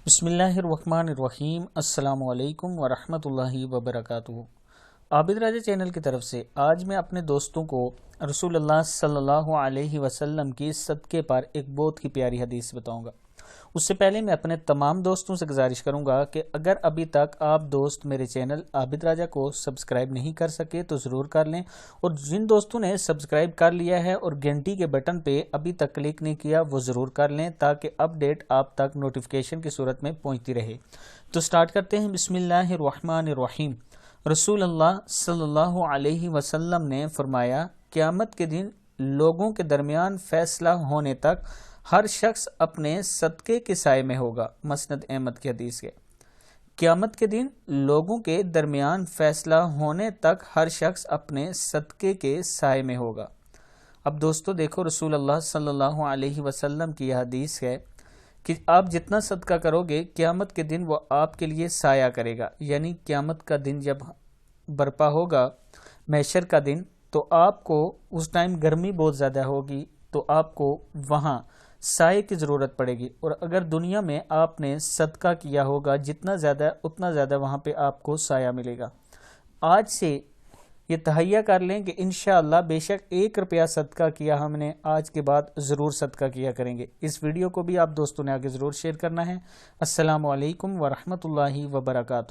بسم اللہ الرحمن الرحیم۔ السلام علیکم ورحمۃ اللہ وبرکاتہ۔ عابد راجہ چینل کی طرف سے آج میں اپنے دوستوں کو رسول اللہ صلی اللہ علیہ وسلم کی صدقے پر ایک بہت ہی پیاری حدیث بتاؤں گا۔ اس سے پہلے میں اپنے تمام دوستوں سے گزارش کروں گا کہ اگر ابھی تک آپ دوست میرے چینل عابد راجہ کو سبسکرائب نہیں کر سکے تو ضرور کر لیں، اور جن دوستوں نے سبسکرائب کر لیا ہے اور گھنٹی کے بٹن پہ ابھی تک کلک نہیں کیا وہ ضرور کر لیں تاکہ اپ ڈیٹ آپ تک نوٹیفیکیشن کی صورت میں پہنچتی رہے۔ تو سٹارٹ کرتے ہیں۔ بسم اللہ الرحمن الرحیم۔ رسول اللہ صلی اللہ علیہ وسلم نے فرمایا، قیامت کے دن لوگوں کے درمیان فیصلہ ہونے تک ہر شخص اپنے صدقے کے سائے میں ہوگا۔ مسند احمد کی حدیث ہے۔ قیامت کے دن لوگوں کے درمیان فیصلہ ہونے تک ہر شخص اپنے صدقے کے سائے میں ہوگا۔ اب دوستو دیکھو، رسول اللہ صلی اللہ علیہ وسلم کی یہ حدیث ہے کہ آپ جتنا صدقہ کرو گے قیامت کے دن وہ آپ کے لیے سایہ کرے گا۔ یعنی قیامت کا دن جب برپا ہوگا، محشر کا دن، تو آپ کو اس ٹائم گرمی بہت زیادہ ہوگی، تو آپ کو وہاں سائے کی ضرورت پڑے گی، اور اگر دنیا میں آپ نے صدقہ کیا ہوگا جتنا زیادہ اتنا زیادہ وہاں پہ آپ کو سایہ ملے گا۔ آج سے یہ تہیہ کر لیں کہ انشاءاللہ بے شک 1 روپیہ صدقہ کیا ہم نے، آج کے بعد ضرور صدقہ کیا کریں گے۔ اس ویڈیو کو بھی آپ دوستوں نے آگے ضرور شیئر کرنا ہے۔ السلام علیکم ورحمۃ اللہ وبرکاتہ۔